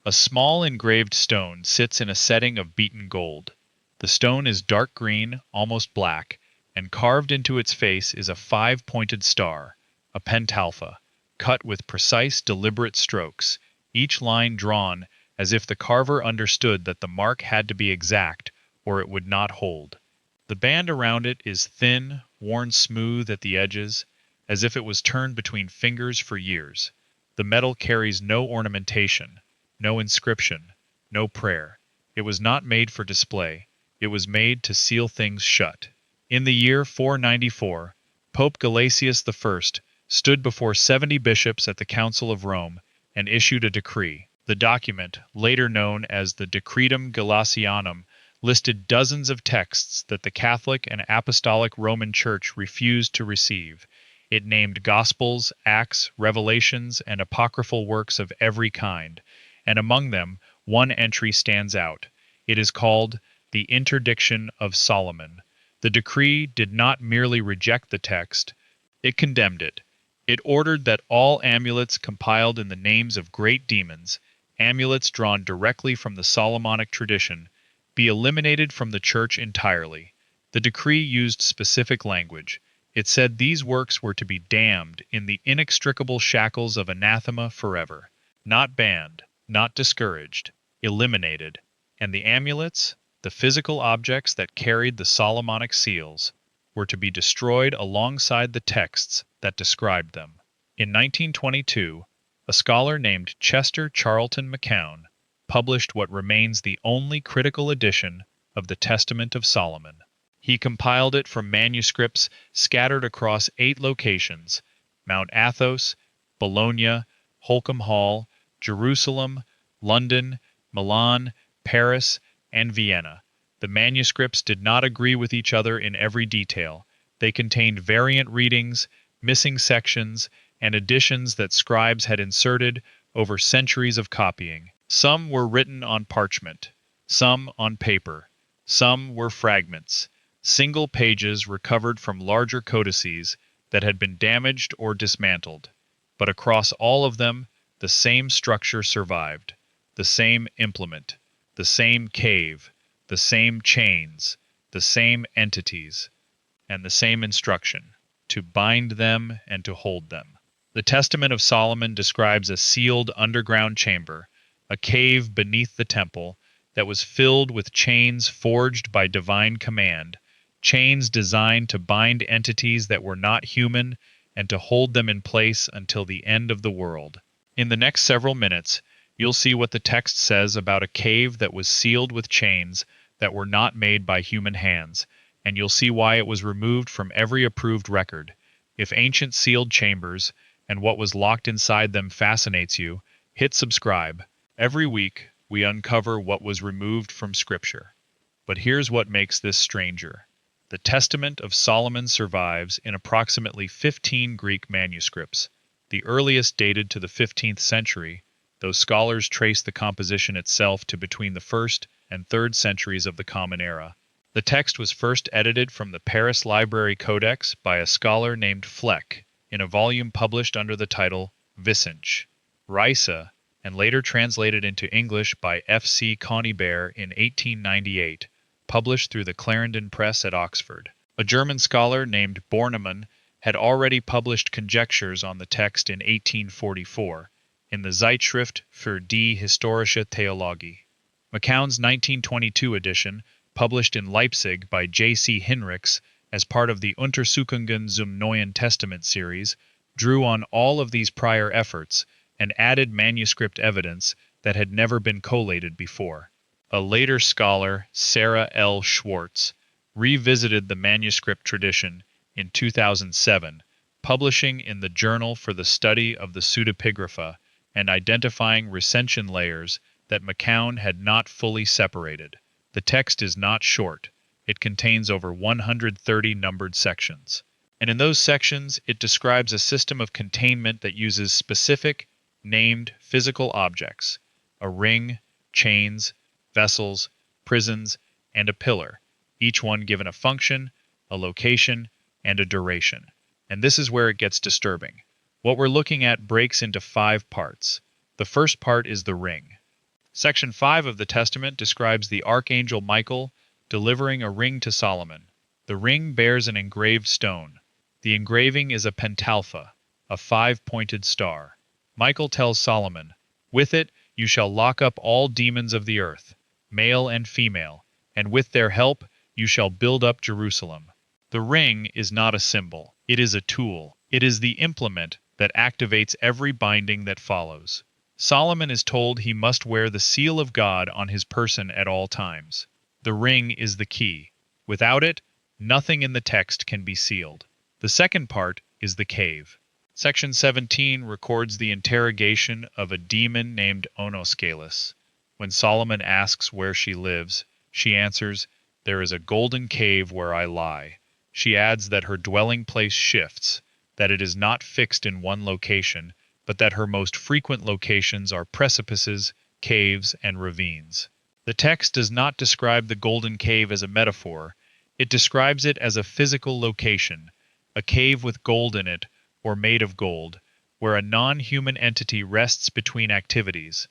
A small engraved stone sits in a setting of beaten gold. The stone is dark green, almost black, and carved into its face is a five-pointed star, a pentalpha, cut with precise, deliberate strokes, each line drawn as if the carver understood that the mark had to be exact or it would not hold. The band around it is thin, worn smooth at the edges, as if it was turned between fingers for years. The metal carries no ornamentation, no inscription, no prayer. It was not made for display. It was made to seal things shut. In the year 494, Pope Gelasius I stood before 70 bishops at the Council of Rome and issued a decree. The document, later known as the Decretum Gelasianum, listed dozens of texts that the Catholic and Apostolic Roman Church refused to receive. It named Gospels, Acts, Revelations, and apocryphal works of every kind, and among them, one entry stands out. It is called the Interdiction of Solomon. The decree did not merely reject the text, it condemned it. It ordered that all amulets compiled in the names of great demons, amulets drawn directly from the Solomonic tradition, be eliminated from the Church entirely. The decree used specific language. It said these works were to be damned in the inextricable shackles of anathema forever, not banned, not discouraged, eliminated. And the amulets, the physical objects that carried the Solomonic seals, were to be destroyed alongside the texts that described them. In 1922, a scholar named Chester Charlton McCown published what remains the only critical edition of the Testament of Solomon. He compiled it from manuscripts scattered across 8 locations: Mount Athos, Bologna, Holcombe Hall, Jerusalem, London, Milan, Paris, and Vienna. The manuscripts did not agree with each other in every detail. They contained variant readings, missing sections, and additions that scribes had inserted over centuries of copying. Some were written on parchment, some on paper, some were fragments, single pages recovered from larger codices that had been damaged or dismantled. But across all of them, the same structure survived, the same implement, the same cave, the same chains, the same entities, and the same instruction, to bind them and to hold them. The Testament of Solomon describes a sealed underground chamber, a cave beneath the temple, that was filled with chains forged by divine command, chains designed to bind entities that were not human and to hold them in place until the end of the world. In the next several minutes, you'll see what the text says about a cave that was sealed with chains that were not made by human hands, and you'll see why it was removed from every approved record. If ancient sealed chambers and what was locked inside them fascinates you, hit subscribe. Every week, we uncover what was removed from Scripture. But here's what makes this stranger. The Testament of Solomon survives in approximately 15 Greek manuscripts, the earliest dated to the 15th century, though scholars trace the composition itself to between the 1st and 3rd centuries of the Common Era. The text was first edited from the Paris Library Codex by a scholar named Fleck in a volume published under the title Vicench. Risa, and later translated into English by F.C. Conybeare in 1898, published through the Clarendon Press at Oxford. A German scholar named Bornemann had already published conjectures on the text in 1844 in the Zeitschrift für die Historische Theologie. McCown's 1922 edition, published in Leipzig by J.C. Hinrichs as part of the Untersuchungen zum Neuen Testament series, drew on all of these prior efforts and added manuscript evidence that had never been collated before. A later scholar, Sarah L. Schwartz, revisited the manuscript tradition in 2007, publishing in the Journal for the Study of the Pseudepigrapha and identifying recension layers that McCown had not fully separated. The text is not short. It contains over 130 numbered sections. And in those sections, it describes a system of containment that uses specific, named physical objects: a ring, chains, vessels, prisons, and a pillar, each one given a function, a location, and a duration. And this is where it gets disturbing. What we're looking at breaks into 5 parts. The first part is the ring. Section 5 of the Testament describes the Archangel Michael delivering a ring to Solomon. The ring bears an engraved stone. The engraving is a pentalpha, a five-pointed star. Michael tells Solomon, "With it you shall lock up all demons of the earth, male and female, and with their help you shall build up Jerusalem." The ring is not a symbol. It is a tool. It is the implement that activates every binding that follows. Solomon is told he must wear the seal of God on his person at all times. The ring is the key. Without it, nothing in the text can be sealed. The second part is the cave. Section 17 records the interrogation of a demon named Onoscalis. When Solomon asks where she lives, she answers, "There is a golden cave where I lie." She adds that her dwelling place shifts, that it is not fixed in one location, but that her most frequent locations are precipices, caves, and ravines. The text does not describe the golden cave as a metaphor. It describes it as a physical location, a cave with gold in it, or made of gold, where a non-human entity rests between activities.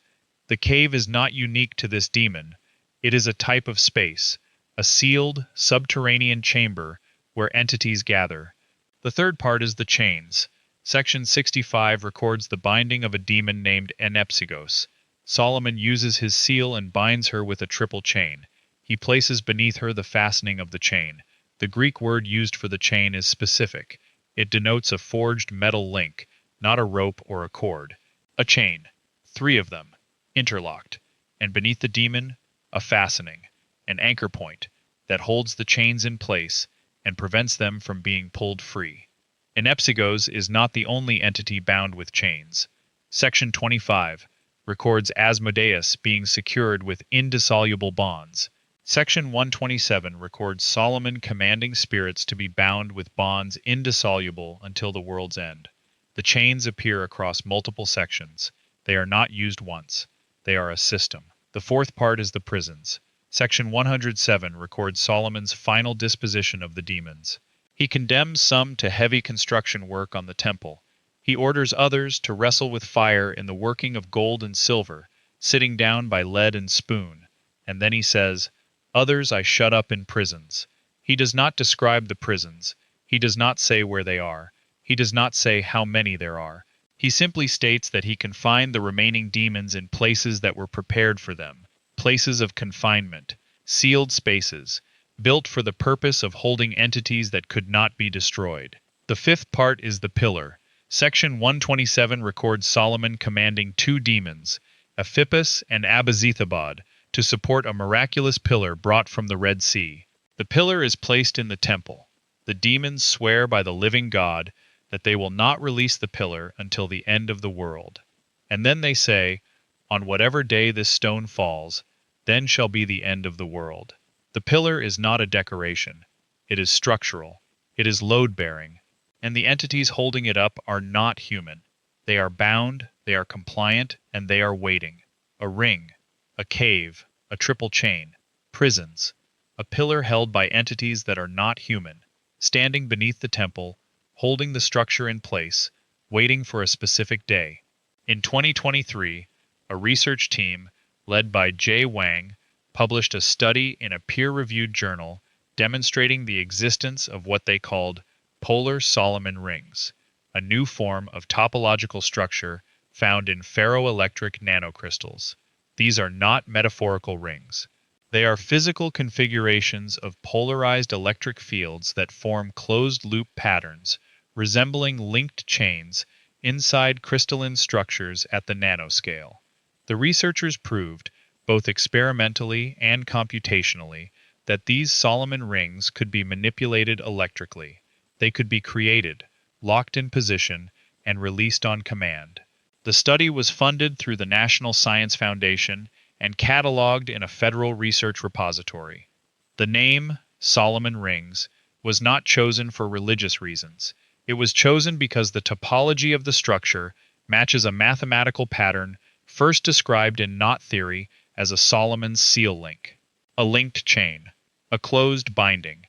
The cave is not unique to this demon. It is a type of space, a sealed, subterranean chamber where entities gather. The third part is the chains. Section 65 records the binding of a demon named Enepsigos. Solomon uses his seal and binds her with a triple chain. He places beneath her the fastening of the chain. The Greek word used for the chain is specific. It denotes a forged metal link, not a rope or a cord. A chain, 3 of them, interlocked, and beneath the demon, a fastening, an anchor point, that holds the chains in place and prevents them from being pulled free. Enepsigos is not the only entity bound with chains. Section 25 records Asmodeus being secured with indissoluble bonds. Section 127 records Solomon commanding spirits to be bound with bonds indissoluble until the world's end. The chains appear across multiple sections. They are not used once. They are a system. The fourth part is the prisons. Section 107 records Solomon's final disposition of the demons. He condemns some to heavy construction work on the temple. He orders others to wrestle with fire in the working of gold and silver, sitting down by lead and spoon. And then he says, "Others I shut up in prisons." He does not describe the prisons. He does not say where they are. He does not say how many there are. He simply states that he confined the remaining demons in places that were prepared for them, places of confinement, sealed spaces, built for the purpose of holding entities that could not be destroyed. The fifth part is the pillar. Section 127 records Solomon commanding 2 demons, Aphippus and Abizithabad, to support a miraculous pillar brought from the Red Sea. The pillar is placed in the temple. The demons swear by the living God that they will not release the pillar until the end of the world. And then they say, "On whatever day this stone falls, then shall be the end of the world." The pillar is not a decoration. It is structural. It is load-bearing. And the entities holding it up are not human. They are bound, they are compliant, and they are waiting. A ring, a cave, a triple chain, prisons, a pillar held by entities that are not human, standing beneath the temple, holding the structure in place, waiting for a specific day. In 2023, a research team led by Jay Wang published a study in a peer-reviewed journal demonstrating the existence of what they called polar Solomon rings, a new form of topological structure found in ferroelectric nanocrystals. These are not metaphorical rings. They are physical configurations of polarized electric fields that form closed-loop patterns resembling linked chains inside crystalline structures at the nanoscale. The researchers proved, both experimentally and computationally, that these Solomon rings could be manipulated electrically. They could be created, locked in position, and released on command. The study was funded through the National Science Foundation and cataloged in a federal research repository. The name, Solomon Rings, was not chosen for religious reasons. It was chosen because the topology of the structure matches a mathematical pattern first described in knot theory as a Solomon's seal link. A linked chain, a closed binding,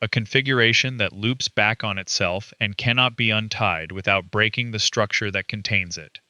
a configuration that loops back on itself and cannot be untied without breaking the structure that contains it.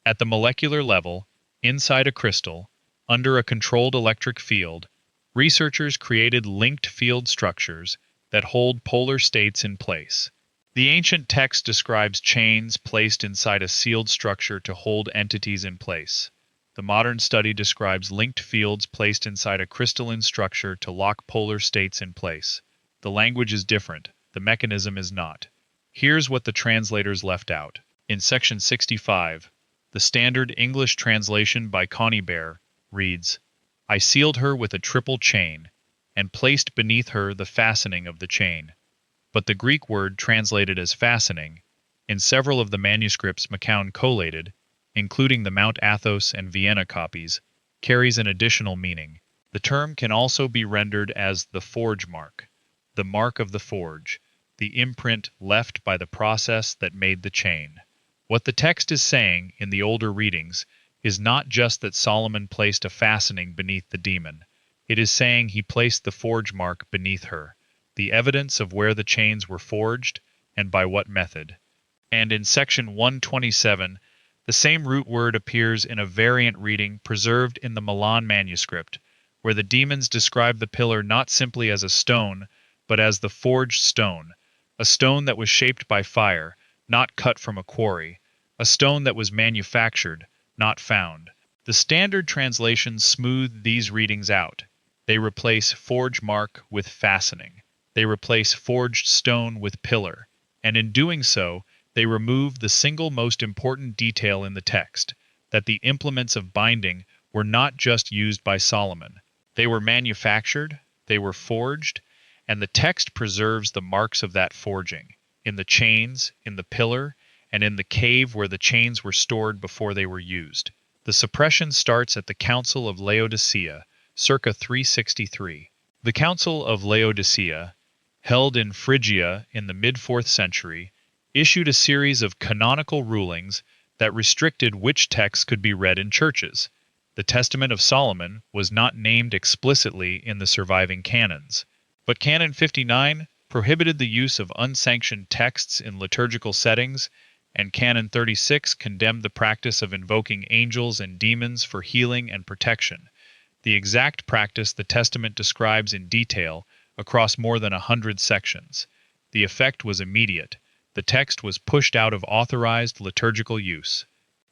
At the molecular level, inside a crystal, Under a controlled electric field, researchers created linked field structures that hold polar states in place. The ancient text describes chains placed inside a sealed structure to hold entities in place. The modern study describes linked fields placed inside a crystalline structure to lock polar states in place. The language is different, the mechanism is not. Here's what the translators left out. In section 65, the standard English translation by Connie Bear reads, "I sealed her with a triple chain, and placed beneath her the fastening of the chain." But the Greek word translated as fastening, in several of the manuscripts McCown collated, including the Mount Athos and Vienna copies, carries an additional meaning. The term can also be rendered as the forge mark, the mark of the forge, the imprint left by the process that made the chain. What the text is saying in the older readings is not just that Solomon placed a fastening beneath the demon. It is saying he placed the forge mark beneath her, the evidence of where the chains were forged and by what method. And in section 127, the same root word appears in a variant reading preserved in the Milan manuscript, where the demons describe the pillar not simply as a stone, but as the forged stone, a stone that was shaped by fire, not cut from a quarry, a stone that was manufactured, not found. The standard translations smooth these readings out. They replace forge mark with fastening. They replace forged stone with pillar, and in doing so, they remove the single most important detail in the text, that the implements of binding were not just used by Solomon. They were manufactured, they were forged, and the text preserves the marks of that forging, in the chains, in the pillar, and in the cave where the chains were stored before they were used. The suppression starts at the Council of Laodicea, circa 363. The Council of Laodicea, held in Phrygia in the mid-4th century, issued a series of canonical rulings that restricted which texts could be read in churches. The Testament of Solomon was not named explicitly in the surviving canons, but Canon 59 prohibited the use of unsanctioned texts in liturgical settings, and Canon 36 condemned the practice of invoking angels and demons for healing and protection, the exact practice the Testament describes in detail across more than 100 sections. The effect was immediate. The text was pushed out of authorized liturgical use.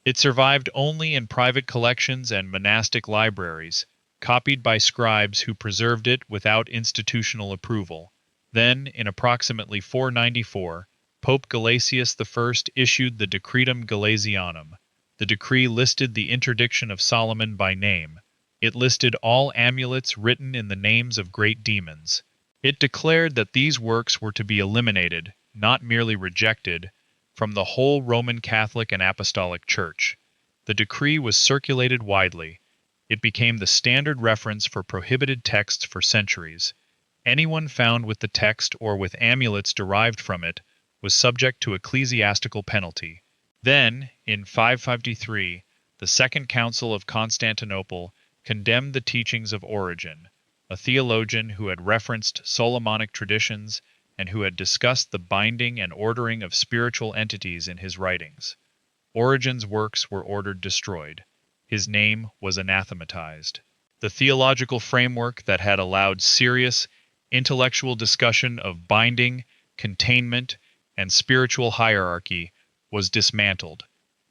It survived only in private collections and monastic libraries, copied by scribes who preserved it without institutional approval. Then, in approximately 494, Pope Gelasius I issued the Decretum Gelasianum. The decree listed the interdiction of Solomon by name. It listed all amulets written in the names of great demons. It declared that these works were to be eliminated, not merely rejected, from the whole Roman Catholic and Apostolic Church. The decree was circulated widely. It became the standard reference for prohibited texts for centuries. Anyone found with the text or with amulets derived from it was subject to ecclesiastical penalty. Then, in 553, the Second Council of Constantinople condemned the teachings of Origen, a theologian who had referenced Solomonic traditions and who had discussed the binding and ordering of spiritual entities in his writings. Origen's works were ordered destroyed. His name was anathematized. The theological framework that had allowed serious, intellectual discussion of binding, containment, and spiritual hierarchy was dismantled.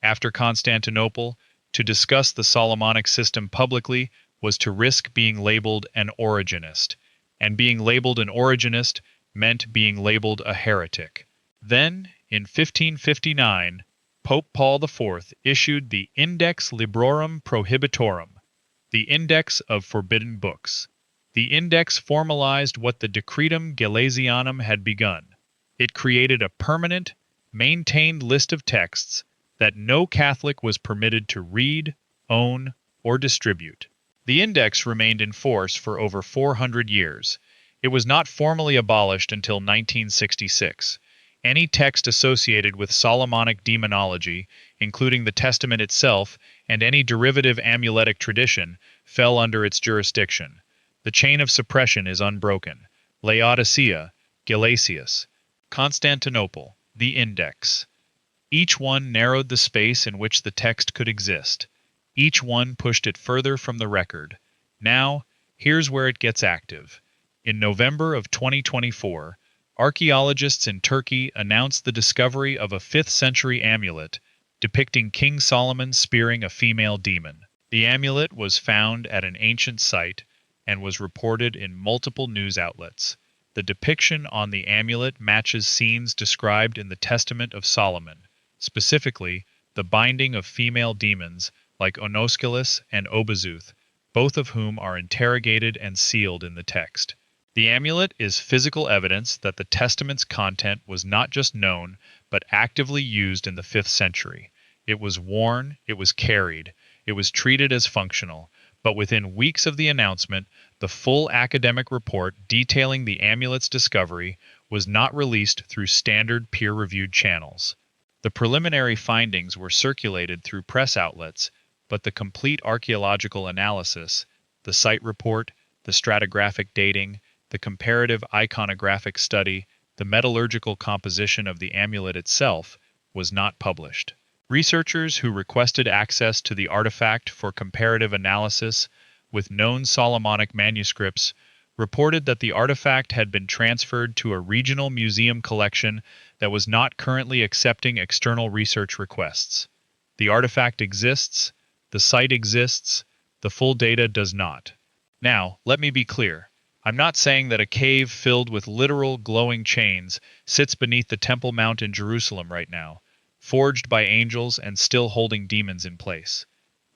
After Constantinople, to discuss the Solomonic system publicly was to risk being labeled an Origenist, and being labeled an Origenist meant being labeled a heretic. Then, in 1559, Pope Paul IV issued the Index Librorum Prohibitorum, the Index of Forbidden Books. The index formalized what the Decretum Gelasianum had begun. It created a permanent, maintained list of texts that no Catholic was permitted to read, own, or distribute. The index remained in force for over 400 years. It was not formally abolished until 1966. Any text associated with Solomonic demonology, including the Testament itself and any derivative amuletic tradition, fell under its jurisdiction. The chain of suppression is unbroken. Laodicea, Gelasius, Constantinople, the Index. Each one narrowed the space in which the text could exist. Each one pushed it further from the record. Now, here's where it gets active. In November of 2024, archaeologists in Turkey announced the discovery of a 5th century amulet depicting King Solomon spearing a female demon. The amulet was found at an ancient site and was reported in multiple news outlets. The depiction on the amulet matches scenes described in the Testament of Solomon, specifically the binding of female demons like Onosculus and Obazuth, both of whom are interrogated and sealed in the text. The amulet is physical evidence that the Testament's content was not just known, but actively used in the 5th century. It was worn, it was carried, it was treated as functional, but within weeks of the announcement, the full academic report detailing the amulet's discovery was not released through standard peer-reviewed channels. The preliminary findings were circulated through press outlets, but the complete archaeological analysis, the site report, the stratigraphic dating, the comparative iconographic study, the metallurgical composition of the amulet itself, was not published. Researchers who requested access to the artifact for comparative analysis with known Solomonic manuscripts reported that the artifact had been transferred to a regional museum collection that was not currently accepting external research requests. The artifact exists, the site exists, the full data does not. Now, let me be clear. I'm not saying that a cave filled with literal glowing chains sits beneath the Temple Mount in Jerusalem right now, forged by angels and still holding demons in place.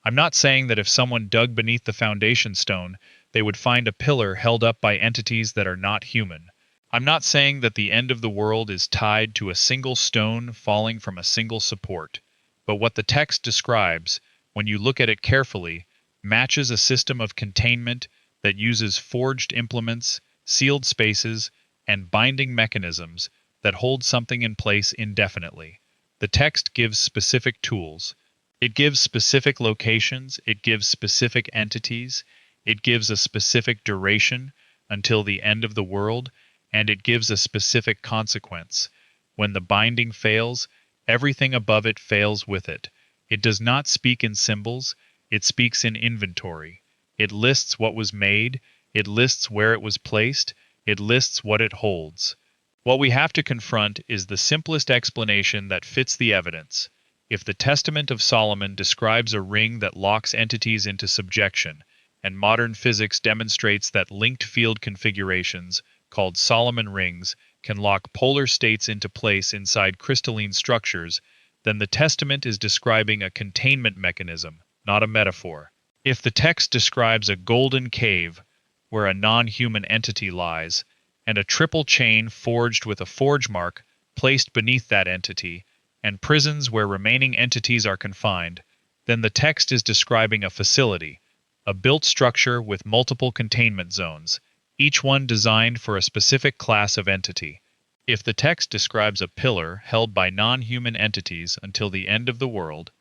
I'm not saying that if someone dug beneath the foundation stone, they would find a pillar held up by entities that are not human. I'm not saying that the end of the world is tied to a single stone falling from a single support. But what the text describes, when you look at it carefully, matches a system of containment that uses forged implements, sealed spaces, and binding mechanisms that hold something in place indefinitely. The text gives specific tools. It gives specific locations, it gives specific entities, it gives a specific duration until the end of the world, and it gives a specific consequence. When the binding fails, everything above it fails with it. It does not speak in symbols, it speaks in inventory. It lists what was made, it lists where it was placed, it lists what it holds. What we have to confront is the simplest explanation that fits the evidence. If the Testament of Solomon describes a ring that locks entities into subjection, and modern physics demonstrates that linked field configurations, called Solomon rings, can lock polar states into place inside crystalline structures, then the Testament is describing a containment mechanism, not a metaphor. If the text describes a golden cave where a non-human entity lies, and a triple chain forged with a forge mark placed beneath that entity, and prisons where remaining entities are confined, then the text is describing a facility, a built structure with multiple containment zones, each one designed for a specific class of entity. If the text describes a pillar held by non-human entities until the end of the world,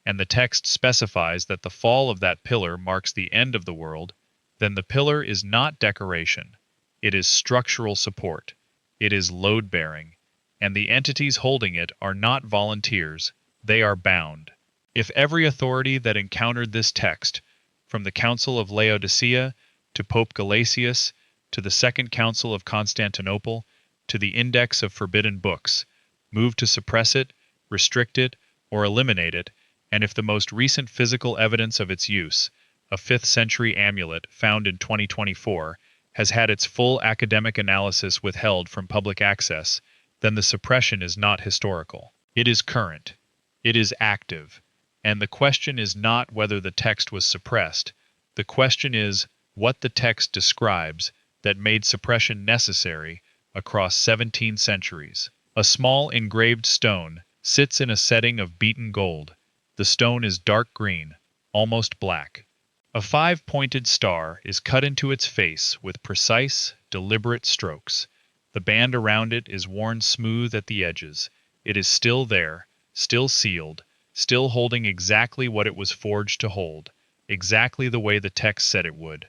and the text specifies that the fall of that pillar marks the end of the world, then the pillar is not decoration. It is structural support. It is load-bearing. And the entities holding it are not volunteers. They are bound. If every authority that encountered this text, from the Council of Laodicea to Pope Gelasius to the Second Council of Constantinople to the Index of Forbidden Books, moved to suppress it, restrict it, or eliminate it, and if the most recent physical evidence of its use, a 5th century amulet found in 2024, has had its full academic analysis withheld from public access, then the suppression is not historical. It is current. It is active. And the question is not whether the text was suppressed. The question is what the text describes that made suppression necessary across 17 centuries. A small engraved stone sits in a setting of beaten gold. The stone is dark green, almost black. A 5-pointed star is cut into its face with precise, deliberate strokes. The band around it is worn smooth at the edges. It is still there, still sealed, still holding exactly what it was forged to hold, exactly the way the text said it would.